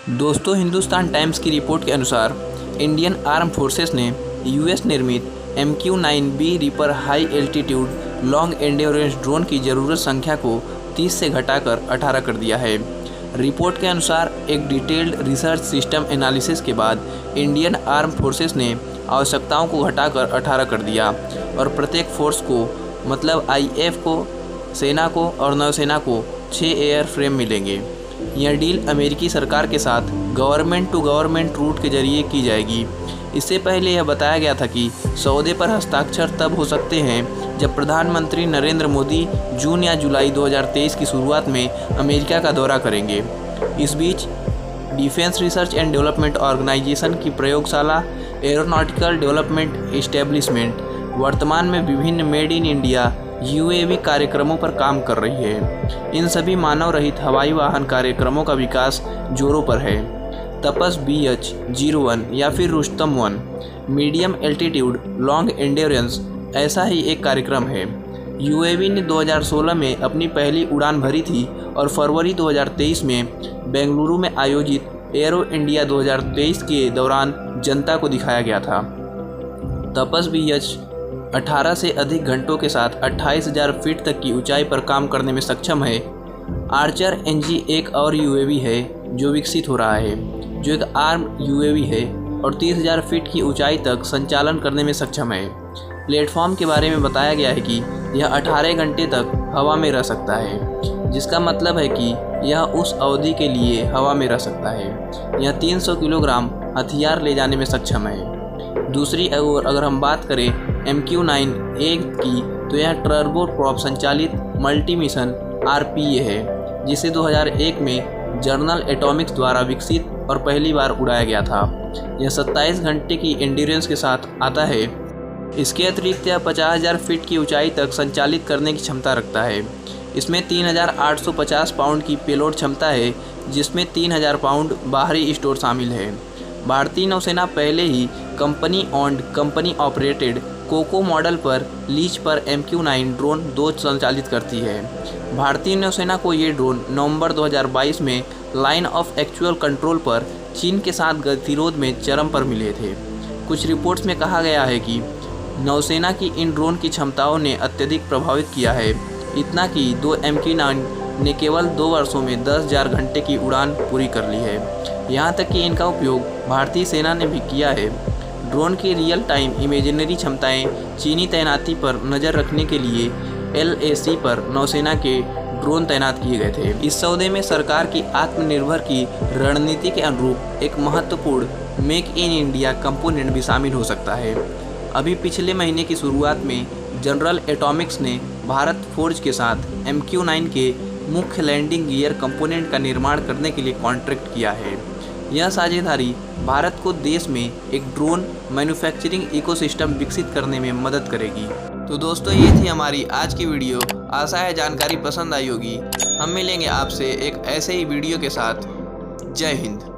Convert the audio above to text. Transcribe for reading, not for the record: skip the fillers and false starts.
दोस्तों, हिंदुस्तान टाइम्स की रिपोर्ट के अनुसार इंडियन आर्म फोर्सेस ने यूएस निर्मित MQ-9B reaper high altitude long endurance drone की ज़रूरत संख्या को 30 से घटाकर 18 कर दिया है। रिपोर्ट के अनुसार एक डिटेल्ड रिसर्च सिस्टम एनालिसिस के बाद इंडियन आर्म फोर्सेस ने आवश्यकताओं को घटाकर 18 कर दिया और प्रत्येक फोर्स को मतलब IF को, सेना को और नौसेना को 6 एयर फ्रेम मिलेंगे। यह डील अमेरिकी सरकार के साथ गवर्नमेंट टू गवर्नमेंट रूट के जरिए की जाएगी। इससे पहले यह बताया गया था कि सौदे पर हस्ताक्षर तब हो सकते हैं जब प्रधानमंत्री नरेंद्र मोदी जून या जुलाई 2023 की शुरुआत में अमेरिका का दौरा करेंगे। इस बीच defence research and development organisation की प्रयोगशाला एरोनॉटिकल डेवलपमेंट एस्टेब्लिशमेंट वर्तमान में विभिन्न मेड इन इंडिया UAV कार्यक्रमों पर काम कर रही है। इन सभी मानव रहित हवाई वाहन कार्यक्रमों का विकास जोरों पर है। तपस BH-01 या फिर Rustam 1 medium altitude long endurance ऐसा ही एक कार्यक्रम है। UAV ने 2016 में अपनी पहली उड़ान भरी थी और फरवरी 2023 में बेंगलुरु में आयोजित एरो इंडिया 2023 के दौरान जनता को दिखाया गया था। तपस BH 18 से अधिक घंटों के साथ 28,000 फीट तक की ऊंचाई पर काम करने में सक्षम है। आर्चर NG एक और UAV है जो विकसित हो रहा है, जो एक आर्म UAV है और 30,000 फीट की ऊंचाई तक संचालन करने में सक्षम है। प्लेटफॉर्म के बारे में बताया गया है कि यह 18 घंटे तक हवा में रह सकता है, जिसका मतलब है कि यह उस अवधि के लिए हवा में रह सकता है। यह 300 किलोग्राम हथियार ले जाने में सक्षम है। दूसरी ओर अगर हम बात करें MQ-9A की, तो यह टर्बो प्रॉप संचालित मल्टी मिशन RPA है, जिसे 2001 में जनरल एटॉमिक्स द्वारा विकसित और पहली बार उड़ाया गया था। यह 27 घंटे की एंड्योरेंस के साथ आता है। इसके अतिरिक्त यह 50,000 फीट की ऊंचाई तक संचालित करने की क्षमता रखता है। इसमें 3,850 पाउंड की पेलोड क्षमता है, जिसमें 3,000 पाउंड बाहरी स्टोर शामिल है। भारतीय नौसेना पहले ही company owned company operated COCO model पर लीज पर MQ-9 ड्रोन 2 संचालित करती है। भारतीय नौसेना को ये ड्रोन नवंबर 2022 में लाइन ऑफ एक्चुअल कंट्रोल पर चीन के साथ गतिरोध में चरम पर मिले थे। कुछ रिपोर्ट्स में कहा गया है कि नौसेना की इन ड्रोन की क्षमताओं ने अत्यधिक प्रभावित किया है, इतना कि 2 MQ-9 ने केवल 2 वर्षों में 10,000 घंटे की उड़ान पूरी कर ली है। यहाँ तक कि इनका उपयोग भारतीय सेना ने भी किया है। ड्रोन की रियल टाइम इमेजिनरी क्षमताएं चीनी तैनाती पर नज़र रखने के लिए LAC पर नौसेना के ड्रोन तैनात किए गए थे। इस सौदे में सरकार की आत्मनिर्भर की रणनीति के अनुरूप एक महत्वपूर्ण मेक इन इंडिया कंपोनेंट भी शामिल हो सकता है। अभी पिछले महीने की शुरुआत में जनरल एटॉमिक्स ने भारत फोर्ज के साथ MQ-9 के मुख्य लैंडिंग गियर कंपोनेंट का निर्माण करने के लिए कॉन्ट्रैक्ट किया है। यह साझेदारी भारत को देश में एक ड्रोन मैन्युफैक्चरिंग इकोसिस्टम विकसित करने में मदद करेगी। तो दोस्तों, ये थी हमारी आज की वीडियो। आशा है जानकारी पसंद आई होगी। हम मिलेंगे आपसे एक ऐसे ही वीडियो के साथ। जय हिंद।